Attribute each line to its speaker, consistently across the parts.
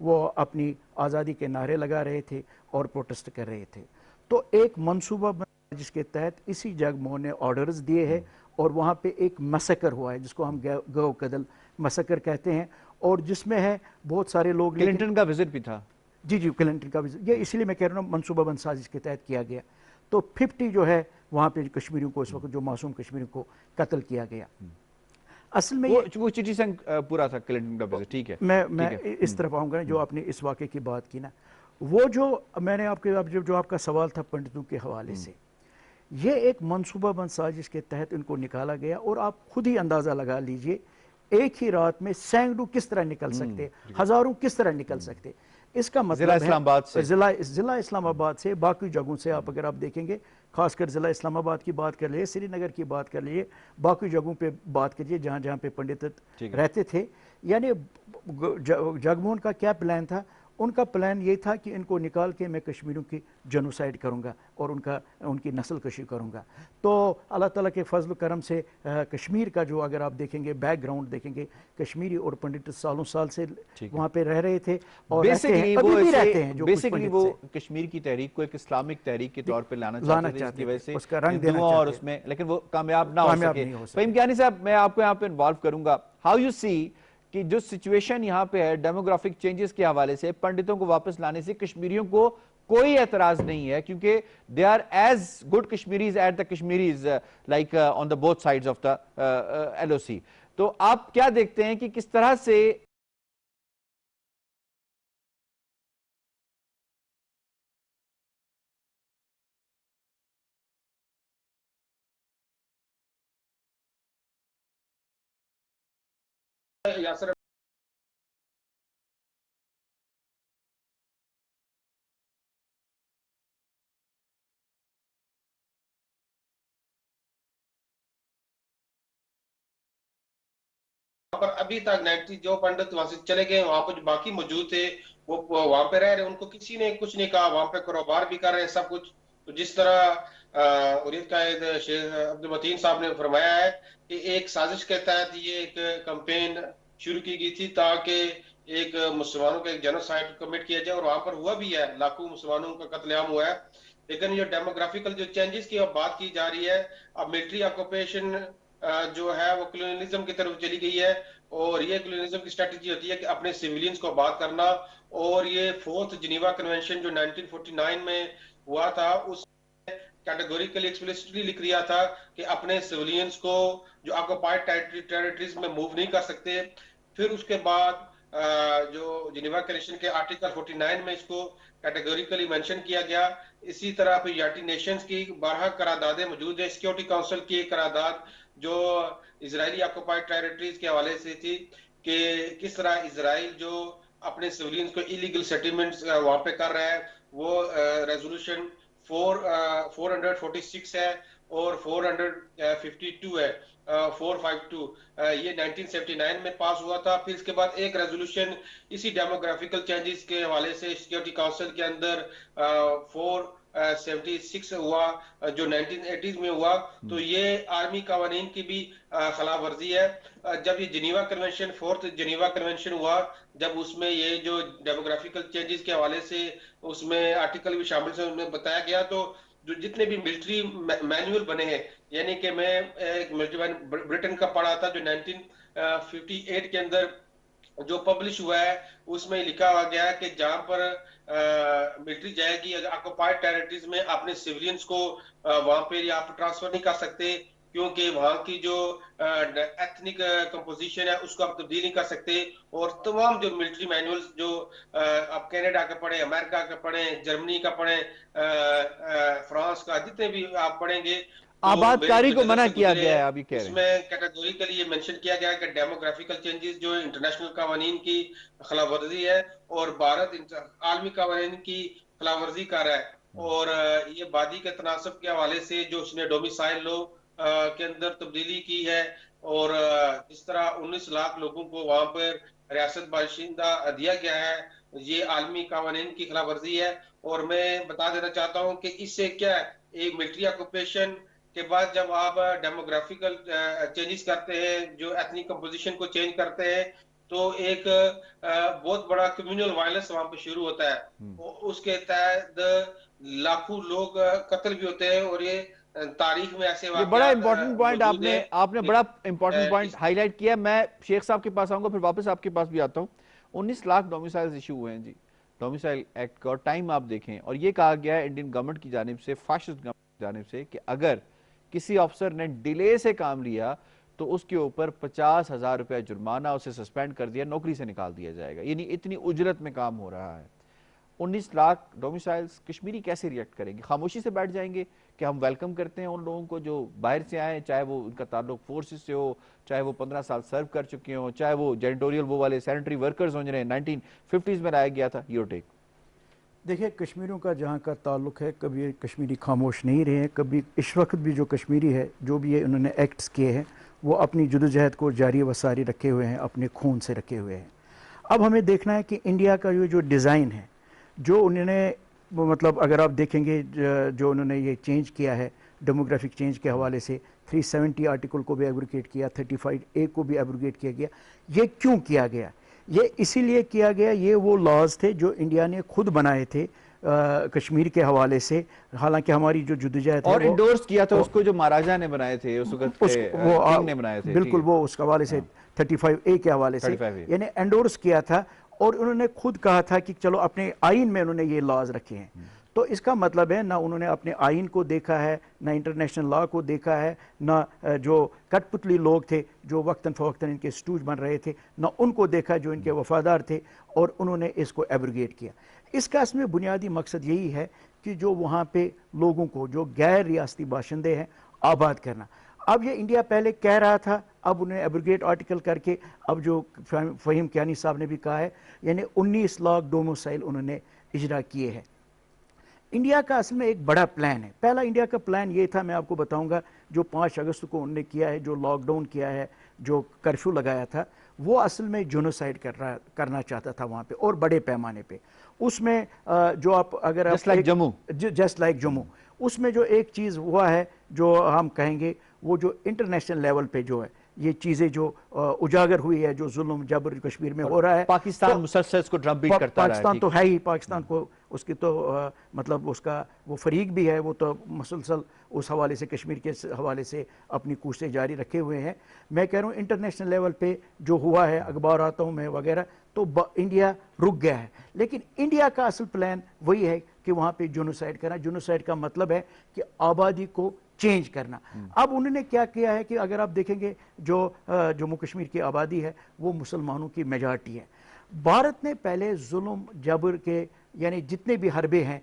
Speaker 1: وہ اپنی آزادی کے نعرے لگا رہے تھے اور پروٹیسٹ کر رہے تھے. تو ایک منصوبہ بنا جس کے تحت اسی جگموہن نے آرڈرز دیے ہیں اور وہاں پہ ایک مسکر ہوا ہے جس کو ہم گو قتل مسکر کہتے ہیں, اور جس میں ہے بہت سارے لوگ.
Speaker 2: کلنٹن کا وزٹ بھی تھا.
Speaker 1: جی کلنٹن کا وزٹ, یہ اسی لیے میں کہہ رہا ہوں منصوبہ بند سازش کے تحت کیا گیا. تو 50 جو ہے وہاں پہ کشمیریوں کو اس وقت جو معصوم کشمیریوں کو قتل کیا گیا. اصل میں
Speaker 2: وہ چٹی سنگ پورا تھا کلنٹن کا وزٹ. ٹھیک ہے,
Speaker 1: میں اس طرف آؤں گا جو آپ نے اس واقعے کی بات کی نا, وہ جو میں نے آپ کے جو آپ کا سوال تھا پنڈتوں کے حوالے سے, یہ ایک منصوبہ بند سازش کے تحت ان کو نکالا گیا. اور آپ خود ہی اندازہ لگا لیجئے ایک ہی رات میں سینکڑوں کس طرح نکل سکتے, ہزاروں کس طرح نکل سکتے. اس کا مطلب ہے ضلع اسلام آباد سے باقی جگہوں سے آپ اگر آپ دیکھیں گے, خاص کر ضلع اسلام آباد کی بات کر لیے, سری نگر کی بات کر لیے, باقی جگہوں پہ بات کریے جہاں جہاں پہ پنڈت رہتے تھے. یعنی جگموہن کا کیا پلان تھا؟ ان کا پلان یہ تھا کہ ان کو نکال کے میں کشمیریوں کی جنوسائیڈ کروں گا اور ان کی نسل کشی کروں گا. تو اللہ تعالیٰ کے فضل و کرم سے کشمیر کا جو اگر آپ دیکھیں گے بیک گراؤنڈ دیکھیں گے, کشمیری اور پنڈت سالوں سال سے وہاں پہ رہ رہے تھے اور ابھی بھی رہتے ہیں. جو
Speaker 2: بیسیکلی وہ کشمیر کی تحریک کو ایک اسلامک تحریک کے طور پہ لانا چاہتے تھے, اس کی وجہ سے اس کا رنگ دینا اور اس میں, لیکن وہ کامیاب نہ ہو سکے. فہیم کیانی صاحب, میں آپ کو یہاں پہ انوالو کروں گا. ہاؤ یو سی کہ جو سچویشن یہاں پہ ہے ڈیموگرافک چینجز کے حوالے سے, پنڈتوں کو واپس لانے سے کشمیریوں کو کوئی اعتراض نہیں ہے, کیونکہ they are as good Kashmiris as the Kashmiris like on the both sides of the LOC. تو آپ کیا دیکھتے ہیں کہ کس طرح سے
Speaker 3: یاسر پر ابھی تک 90 جو پنڈت وہاں سے چلے گئے, وہاں پہ جو باقی موجود تھے وہ وہاں پہ رہ رہے, ان کو کسی نے کچھ نہیں کہا, وہاں پہ کاروبار بھی کر رہے ہیں سب کچھ. تو جس طرح ارید قائد شیخ عبد المتین صاحب نے فرمایا ہے کہ ایک سازش کے تحت یہ ایک کمپین شروع کی گئی تھی تاکہ ایک مسلمانوں کا ایک جنوسائیڈ کمٹ کیا جائے, اور وہاں پر ہوا بھی ہے, لاکھوں مسلمانوں کا قتل عام ہوا ہے. لیکن یہ ڈیموگرافیکل جو چینجز کی اب بات کی جا رہی ہے, اب ملٹری آکوپیشن جو ہے وہ کلونیلزم کی طرف چلی گئی ہے, اور یہ کلونیلزم کی اسٹریٹجی ہوتی ہے کہ اپنے سیویلینز کو آباد کرنا. اور یہ 4th جنیوا کنونشن جو 1949 میں ہوا تھا, اس کیٹیگوریکلی ایکسپلیسٹلی لکھ دیا تھا کہ اپنے سیویلینز کو جو آکوپائڈ ٹیریٹریز میں موو نہیں کر سکتے. پھر اس کے بعد جو جنیوا کنونشن کے آرٹیکل 49 میں اس کو کیٹیگوریکلی مینشن کیا گیا. اسی طرح پھر یونائٹڈ نیشنز کی 12 قراردادیں موجود ہیں, سیکیورٹی کونسل کی ایک قرارداد جو اسرائیلی آکوپائڈ ٹیریٹریز کے حوالے سے تھی کہ کس طرح اسرائیل جو اپنے سیولینز کو ایلیگل سیٹلمنٹس وہاں پہ کر رہا ہے, وہ ریزولوشن 446 ہے اور 452 ہے, 452 یہ 1979 میں پاس ہوا تھا. پھر اس کے بعد ایک ریزولوشن اسی ڈیموگرافیکل چینجز کے حوالے سے سیکیورٹی کونسل کے اندر 476 ہوا جو 1980s میں ہوا. تو یہ آرمی قوانین کی بھی خلاف ورزی ہے. جب یہ Geneva convention 4th Geneva convention ہوا, جب اس میں یہ جو ڈیموگرافیکل چینجز کے حوالے سے اس میں آرٹیکل بھی شامل سے انہیں بتایا گیا, تو جو جتنے بھی ملٹری مینول بنے ہیں, یعنی کہ میں ایک ملٹری برٹن کا پڑھا تھا جو 1958 کے اندر جو پبلش ہوا ہے, اس میں لکھا ہوا گیا کہ جہاں پر ملٹری جائے گی آکوپائڈ ٹیریٹریز میں اپنے سیولینز کو وہاں پہ آپ ٹرانسفر نہیں کر سکتے, کیونکہ وہاں کی جو ایتھنک کمپوزیشن ہے اس کو آپ تبدیل نہیں کر سکتے. اور تمام جو ملٹری مینولز جو آپ کینیڈا کا پڑھیں, امریکہ کا پڑھیں, جرمنی کا پڑھیں, فرانس کا, جتنے بھی آپ پڑھیں گے
Speaker 2: آباد کاری کو منع کیا گیا ہے. ابھی کہہ رہے
Speaker 3: اس
Speaker 2: ہیں
Speaker 3: میں کیٹیگوریکلی یہ مینشن کیا گیا کہ ڈیموگرافیکل چینجز جو انٹرنیشنل قوانین کی خلاف ورزی ہے اور بھارت عالمی قوانین کی خلاف ورزی کر رہا ہے. اور یہ وادی کے تناسب کے حوالے سے جو اس نے ڈومیسائل لو کے اندر تبدیلی کی ہے, اور اس طرح 19 لاکھ لوگوں کو وہاں پر ریاست باشندہ دیا گیا ہے, یہ عالمی قوانین کی خلاف ورزی ہے. اور میں بتا دینا چاہتا ہوں کہ اس سے کیا ہے, ایک ملٹری آکوپیشن کے بعد جب آپ ڈیموگرافیکل چینجز کرتے ہیں, جو ایتھنک کمپوزیشن کو چینج کرتے ہیں, تو ایک بہت بڑا کمیونل وائلنس وہاں پہ شروع ہوتا ہے، اس کے تحت لاکھوں لوگ قتل بھی ہوتے ہیں، اور یہ تاریخ میں ایسے
Speaker 2: یہ بڑا
Speaker 3: واقعات
Speaker 2: امپورٹنٹ پوائنٹ
Speaker 3: موجود ہیں
Speaker 2: آپ نے بڑا امپورٹنٹ پوائنٹ ہائی لائٹ کیا. میں شیخ صاحب کے پاس آؤں گا، پھر واپس آپ کے پاس بھی آتا ہوں. 19 لاکھ ڈومیسائلز ایشو ہوئے ہیں جی، ڈومیسائل ایکٹ کا، اور ٹائم آپ دیکھیں، اور یہ کہا گیا ہے انڈین گورنمنٹ کی جانب سے، فاشسٹ گورنمنٹ کی جانب سے، کہ اگر کسی افسر نے ڈیلے سے کام لیا تو اس کے اوپر 50,000 روپے جرمانہ، اسے سسپینڈ کر دیا، نوکری سے نکال دیا جائے گا. یعنی اتنی اجرت میں کام ہو رہا ہے. 19 لاکھ ڈومیسائلز، کشمیری کیسے ریئیکٹ کریں گے؟ خاموشی سے بیٹھ جائیں گے کہ ہم ویلکم کرتے ہیں ان لوگوں کو جو باہر سے آئے، چاہے وہ ان کا تعلق فورسز سے ہو، چاہے وہ 15 سال سرو کر چکے ہوں، چاہے وہ جینیٹوریل وہ والے سینیٹری ورکرز ہوں جنہیں 1950s میں لایا گیا تھا. Your take.
Speaker 1: دیکھیں، کشمیریوں کا جہاں کا تعلق ہے، کبھی کشمیری خاموش نہیں رہے ہیں. کبھی اس وقت بھی جو کشمیری ہے، جو بھی یہ انہوں نے ایکٹس کیے ہیں، وہ اپنی جدوجہد کو جاری و ساری رکھے ہوئے ہیں، اپنے خون سے رکھے ہوئے ہیں. اب ہمیں دیکھنا ہے کہ انڈیا کا جو ڈیزائن ہے، جو انہوں نے مطلب اگر آپ دیکھیں گے جو انہوں نے یہ چینج کیا ہے ڈیموگرافک چینج کے حوالے سے، 370 آرٹیکل کو بھی ایبروگیٹ کیا، 35A کو بھی ایبروگیٹ کیا گیا. یہ کیوں کیا گیا؟ یہ اسی لیے کیا گیا، یہ وہ لاز تھے جو انڈیا نے خود بنائے تھے کشمیر کے حوالے سے. حالانکہ ہماری جو جدوجہد ہے
Speaker 2: اور انڈورس کیا تھا اس کو جو مہاراجہ نے بنائے تھے، اس وقت کے کنگ نے بنائے تھے.
Speaker 1: بالکل، وہ اس حوالے سے 35A کے حوالے سے
Speaker 2: 35A
Speaker 1: یعنی انڈورس کیا تھا، اور انہوں نے خود کہا تھا کہ چلو اپنے آئین میں انہوں نے یہ لاز رکھے ہیں. تو اس کا مطلب ہے، نہ انہوں نے اپنے آئین کو دیکھا ہے، نہ انٹرنیشنل لا کو دیکھا ہے، نہ جو کٹ پتلی لوگ تھے جو وقتاً فوقتاً ان کے سٹوج بن رہے تھے، نہ ان کو دیکھا جو ان کے وفادار تھے، اور انہوں نے اس کو ایبروگیٹ کیا. اس کا اس میں بنیادی مقصد یہی ہے کہ جو وہاں پہ لوگوں کو، جو غیر ریاستی باشندے ہیں، آباد کرنا. اب یہ انڈیا پہلے کہہ رہا تھا، اب انہیں ایبروگیٹ آرٹیکل کر کے، اب جو فہیم کیانی صاحب نے بھی کہا ہے، یعنی 19 لاکھ ڈومیسائل انہوں نے اجرا کیے ہیں. انڈیا کا اصل میں ایک بڑا پلان ہے. پہلا انڈیا کا پلان یہ تھا، میں آپ کو بتاؤں گا، جو 5 اگست کو انہوں نے کیا ہے، جو لاک ڈاؤن کیا ہے، جو کرفیو لگایا تھا، وہ اصل میں جونوسائڈ کرنا چاہتا تھا وہاں پہ، اور بڑے پیمانے پہ. اس میں جو آپ اگر
Speaker 2: just like Jammu,
Speaker 1: just like Jammu, اس میں جو ایک چیز ہوا ہے جو ہم کہیں گے، وہ جو انٹرنیشنل لیول پہ جو ہے یہ چیزیں جو اجاگر ہوئی ہے، جو ظلم جبر کشمیر میں ہو رہا ہے،
Speaker 2: پاکستان مسلسل اس کو ڈرم بیٹ کرتا رہا ہے.
Speaker 1: پاکستان تو ہے ہی، پاکستان کو اس کی تو مطلب اس کا وہ فریق بھی ہے، وہ تو مسلسل اس حوالے سے، کشمیر کے حوالے سے اپنی کوششیں جاری رکھے ہوئے ہیں. میں کہہ رہا ہوں انٹرنیشنل لیول پہ جو ہوا ہے اخباراتوں میں وغیرہ، تو انڈیا رک گیا ہے. لیکن انڈیا کا اصل پلان وہی ہے کہ وہاں پہ جونوسائڈ کرنا. جونوسائڈ کا مطلب ہے کہ آبادی کو چینج کرنا. اب انہوں نے کیا کیا ہے کہ اگر آپ دیکھیں گے جو جموں کشمیر کی آبادی ہے، وہ مسلمانوں کی میجارٹی ہے. بھارت نے پہلے ظلم جبر کے، یعنی جتنے بھی حربے ہیں،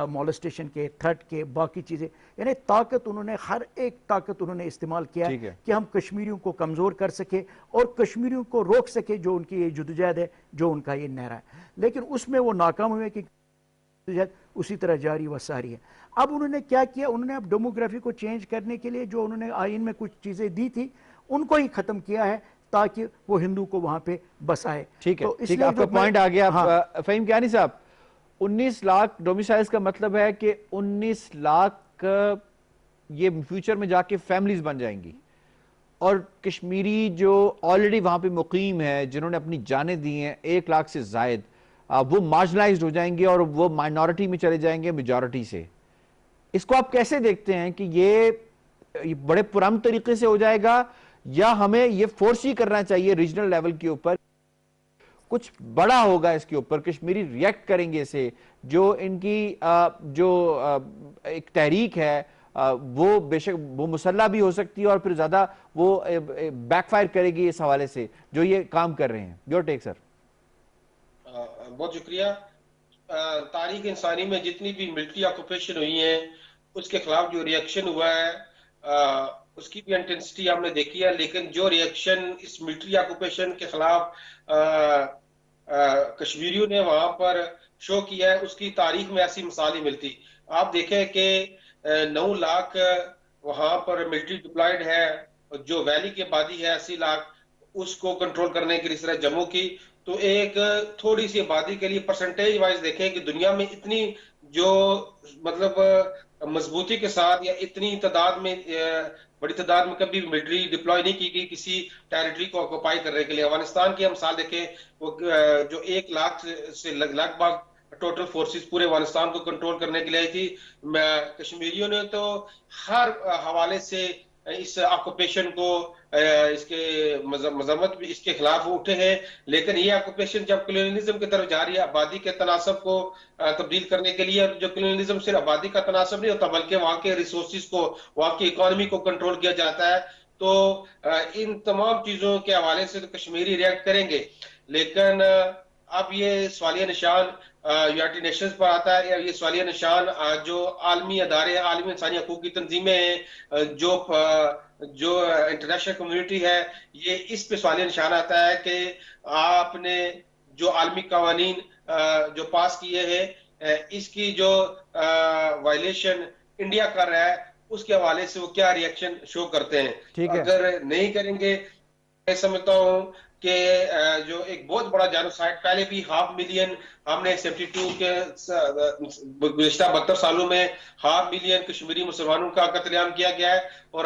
Speaker 1: مولسٹیشن کے، تھرٹ کے، باقی چیزیں، یعنی طاقت انہوں نے، ہر ایک طاقت انہوں نے استعمال کیا کہ ہم کشمیریوں کو کمزور کر سکے اور کشمیریوں کو روک سکے جو ان کی یہ جدوجہد ہے، جو ان کا یہ نعرہ ہے. لیکن اس میں وہ ناکام ہوئے کہ اسی طرح جاری و ساری ہے. اب انہوں نے کیا کیا؟ انہوں نے اب ڈیموگرافی کو چینج کرنے کے لیے جو انہوں نے آئین میں کچھ چیزیں دی تھی، ان کو ہی ختم کیا ہے تاکہ وہ ہندو کو وہاں پہ بسائے.
Speaker 2: ٹھیک ہے، آپ کا پوائنٹ آ گیا. فہیم کیانی صاحب، 19 لاکھ ڈومیسائلز کا مطلب ہے کہ 19 لاکھ یہ فیوچر میں جا کے فیملیز بن جائیں گی، اور کشمیری جو آلریڈی وہاں پہ مقیم ہے، جنہوں نے اپنی جانیں دی ہیں 1 لاکھ سے زائد، وہ مارجنلائزڈ ہو جائیں گے اور وہ مائنورٹی میں چلے جائیں گے میجورٹی سے. اس کو آپ کیسے دیکھتے ہیں کہ یہ بڑے پرامن طریقے سے ہو جائے گا، یا ہمیں یہ فورس ہی کرنا چاہیے ریجنل لیول کے اوپر کچھ بڑا ہوگا، اس کے اوپر کشمیری ریئیکٹ کریں گے اسے، جو ان کی جو ایک تحریک ہے وہ بے شک وہ مسلح بھی ہو سکتی ہے، اور پھر زیادہ وہ بیک فائر کرے گی اس حوالے سے جو یہ کام کر رہے ہیں. یور ٹیک سر.
Speaker 3: بہت شکریہ. تاریخ انسانی میں جتنی بھی ملٹری آکوپیشن ہوئی ہیں، اس کے خلاف جو ریئیکشن ہوا ہے، اس کی بھی انٹینسٹی ہم نے دیکھی ہے. لیکن جو ریئیکشن اس ملٹری آکوپیشن کے خلاف کشمیریوں نے وہاں پر شو کیا ہے، اس کی تاریخ میں ایسی مثال ہی ملتی. آپ دیکھیں کہ 9 لاکھ وہاں پر ملٹری ڈپلائیڈ ہے، جو ویلی کی آبادی ہے 80 لاکھ، اس کو کنٹرول کرنے کے لیے اس طرح جموں کی. تو ایک تھوڑی سی آبادی کے لیے پرسنٹیج وائز دیکھیں کہ دنیا میں اتنی جو مطلب مضبوطی کے ساتھ یا اتنی تعداد میں بڑی تعداد میں کبھی ملٹری ڈپلوائے نہیں کی گئی کسی ٹیریٹری کو آکوپائی کرنے کے لیے. افغانستان کی ہم مثال دیکھیں, وہ جو 1 لاکھ سے لگ بھگ ٹوٹل فورسز پورے افغانستان کو کنٹرول کرنے کے لیے آئی تھی. کشمیریوں نے تو ہر حوالے سے اس آکوپیشن کو, اس کے مذمت بھی اس کے خلاف اٹھے ہیں. لیکن یہ آکوپیشن جب کلونیلزم کی طرف جا رہی ہے, آبادی کے تناسب کو تبدیل کرنے کے لیے, جو کلونیلزم صرف آبادی کا تناسب نہیں ہوتا بلکہ وہاں کے ریسورسز کو, وہاں کی اکانومی کو کنٹرول کیا جاتا ہے, تو ان تمام چیزوں کے حوالے سے تو کشمیری ریئیکٹ کریں گے. لیکن اب یہ سوالیہ نشان یونائٹڈ نیشنز پر آتا ہے, یہ سوالیہ نشان جو عالمی ادارے, عالمی انسانی حقوق کی تنظیمیں ہیں, جو انٹرنیشنل کمیونٹی ہے, یہ اس پہ سوالیہ نشان آتا ہے کہ آپ نے جو عالمی قوانین جو پاس کیے ہیں, اس کی جو وائلیشن انڈیا کر رہا ہے, اس کے حوالے سے وہ کیا ری ایکشن شو کرتے ہیں. اگر نہیں کریں گے, میں سمجھتا ہوں کہ جو ایک بہت بڑا جینوسائیڈ, پہلے بھی 500,000 ہم نے 72 کے گزشتہ 72 سالوں میں 500,000 کشمیری مسلمانوں کا قتل عام کیا گیا ہے, اور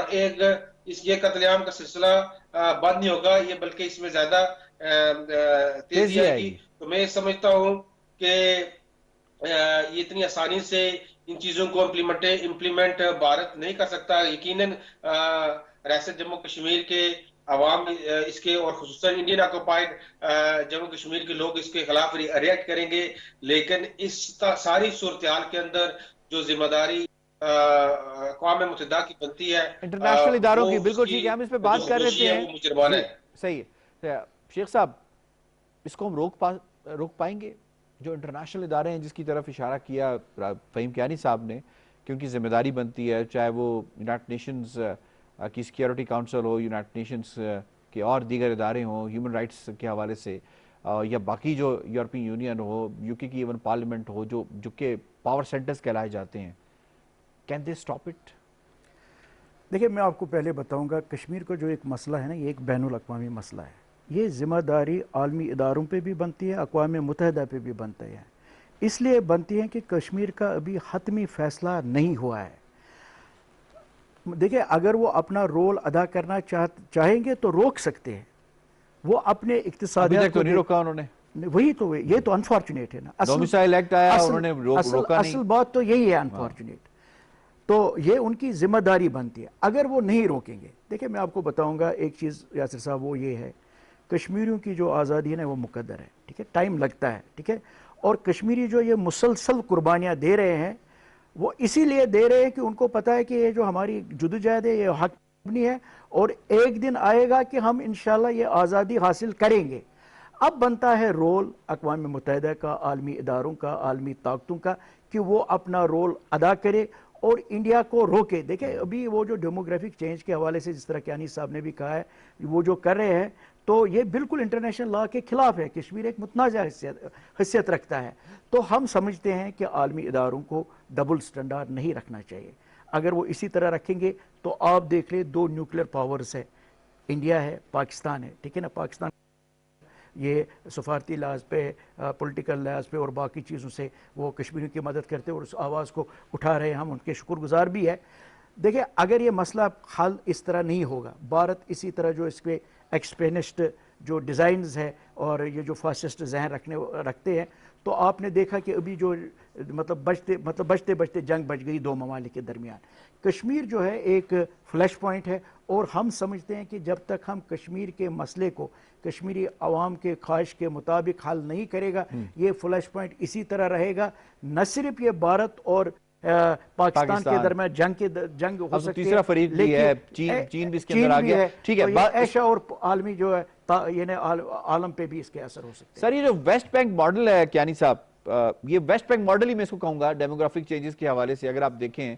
Speaker 3: یہ قتل عام کا سلسلہ بند نہیں ہوگا, یہ بلکہ اس میں زیادہ تیزی آئے گی. تو میں سمجھتا ہوں کہ یہ اتنی آسانی سے ان چیزوں کو امپلیمنٹ بھارت نہیں کر سکتا. یقیناً ریاست جموں کشمیر کے عوام اس کے, اور خصوصاً انڈین آکوپائڈ جموں کشمیر کے لوگ اس کے خلاف ریئیکٹ کریں گے. لیکن اس ساری صورتحال کے اندر جو ذمہ داری اقوام متحدہ کی بنتی ہے,
Speaker 2: انٹرنیشنل اداروں کی,
Speaker 3: وہ
Speaker 2: بالکل ٹھیک ہے, ہم اس پہ بات کر رہے ہیں,
Speaker 3: وہ مجرمانہ ہے.
Speaker 2: صحیح ہے. شیخ صاحب, اس کو ہم روک پائیں گے؟ جو انٹرنیشنل ادارے ہیں جس کی طرف اشارہ کیا فہیم کیانی صاحب نے, کہ ان کی ذمہ داری بنتی ہے, چاہے وہ یونائٹڈ نیشنز کی سیکیورٹی کاؤنسل ہو, یونائٹڈ نیشنز کے اور دیگر ادارے ہوں ہیومن رائٹس کے حوالے سے, یا باقی جو یورپین یونین ہو, یو کے کی ایون پارلیمنٹ ہو, جو کہ پاور سینٹرز کہلائے جاتے ہیں, کین دے اسٹاپ اٹ؟
Speaker 1: دیکھیں, میں آپ کو پہلے بتاؤں گا, کشمیر کا جو ایک مسئلہ ہے نا, یہ ایک بین الاقوامی مسئلہ ہے. یہ ذمہ داری عالمی اداروں پہ بھی بنتی ہے, اقوام متحدہ پہ بھی بنتی ہے. اس لیے بنتی ہے کہ کشمیر کا ابھی حتمی فیصلہ نہیں ہوا ہے. دیکھیں, اگر وہ اپنا رول ادا کرنا چاہیں گے تو روک سکتے ہیں. وہ اپنے اقتصادیات کو
Speaker 2: نہیں روکا انہوں نے,
Speaker 1: وہی تو, یہ تو انفارچونیٹ ہے نا.
Speaker 2: ڈومیسائل ایکٹ آیا, انہوں نے روکا نہیں.
Speaker 1: اصل بات تو یہی ہے انفارچونیٹ. تو یہ ان کی ذمہ داری بنتی ہے اگر وہ نہیں روکیں گے. دیکھیں, میں آپ کو بتاؤں گا ایک چیز یاسر صاحب, وہ یہ ہے, کشمیریوں کی جو آزادی ہے نا وہ مقدر ہے, ٹھیک ہے, ٹائم لگتا ہے, ٹھیک ہے, اور کشمیری جو یہ مسلسل قربانیاں دے رہے ہیں, وہ اسی لیے دے رہے ہیں کہ ان کو پتہ ہے کہ یہ جو ہماری جدوجہد ہے یہ حق مبنی ہے, اور ایک دن آئے گا کہ ہم انشاءاللہ یہ آزادی حاصل کریں گے. اب بنتا ہے رول اقوام متحدہ کا, عالمی اداروں کا, عالمی طاقتوں کا, کہ وہ اپنا رول ادا کرے اور انڈیا کو روکے. دیکھیں, ابھی وہ جو ڈیموگرافک چینج کے حوالے سے جس طرح کیانی صاحب نے بھی کہا ہے, وہ جو کر رہے ہیں, تو یہ بالکل انٹرنیشنل لا کے خلاف ہے. کشمیر ایک متنازع حیثیت رکھتا ہے. تو ہم سمجھتے ہیں کہ عالمی اداروں کو ڈبل سٹینڈارڈ نہیں رکھنا چاہیے. اگر وہ اسی طرح رکھیں گے تو آپ دیکھ لیں, 2 نیوکلیر پاورز ہے, انڈیا ہے, پاکستان ہے, ٹھیک ہے نا. پاکستان یہ سفارتی لحاظ پہ, پولیٹیکل لحاظ پہ اور باقی چیزوں سے وہ کشمیریوں کی مدد کرتے اور اس آواز کو اٹھا رہے ہیں, ہم ان کے شکر گزار بھی ہے. دیکھیں, اگر یہ مسئلہ حل اس طرح نہیں ہوگا, بھارت اسی طرح جو اس پہ ایکسپینسٹ جو ڈیزائنز ہے اور یہ جو فاسسٹ ذہن رکھتے ہیں, تو آپ نے دیکھا کہ ابھی جو بچتے بچتے جنگ بچ گئی 2 ممالک کے درمیان. کشمیر جو ہے ایک فلیش پوائنٹ ہے, اور ہم سمجھتے ہیں کہ جب تک ہم کشمیر کے مسئلے کو کشمیری عوام کے خواہش کے مطابق حل نہیں کرے گا, یہ فلیش پوائنٹ اسی طرح رہے گا. نہ صرف یہ بھارت اور پاکستان کے درمیان جنگ ہو سکتی ہے,
Speaker 2: تیسرا فریق بھی ہے, چین بھی اس کے اندر آ گیا. ٹھیک ہے,
Speaker 1: ایشیا اور عالمی جو ہے یعنی عالم پہ بھی اس کے اثر ہو سکتے ہیں.
Speaker 2: سر, یہ جو ویسٹ بینک ماڈل ہے کیانی صاحب, یہ ویسٹ بینک ماڈل ہی میں اس کو کہوں گا ڈیموگرافک چینجز کے حوالے سے, اگر آپ دیکھیں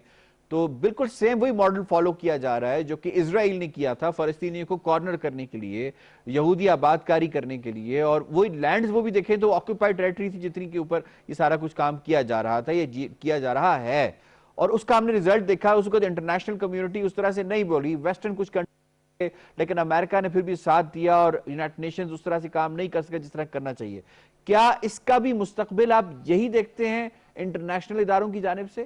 Speaker 2: تو بالکل سیم وہی ماڈل فالو کیا جا رہا ہے جو کہ اسرائیل نے کیا تھا فلسطینیوں کو کارنر کرنے کے لیے, یہودی آباد کاری کرنے کے لیے. اور وہی لینڈز وہ بھی دیکھیں تو آکوپائڈ ٹیریٹری تھی جتنی کے اوپر یہ سارا کچھ کام کیا جا رہا تھا, یہ کیا جا رہا ہے, اور اس کا ہم نے رزلٹ دیکھا. اس کو انٹرنیشنل کمیونٹی اس طرح سے نہیں بولی, ویسٹرن کچھ کنٹری, لیکن امریکہ نے پھر بھی ساتھ دیا, اور یونائٹڈ نیشنز اس طرح سے کام نہیں کر سکے جس طرح کرنا چاہیے. کیا اس کا بھی مستقبل آپ یہی دیکھتے ہیں انٹرنیشنل اداروں کی جانب سے؟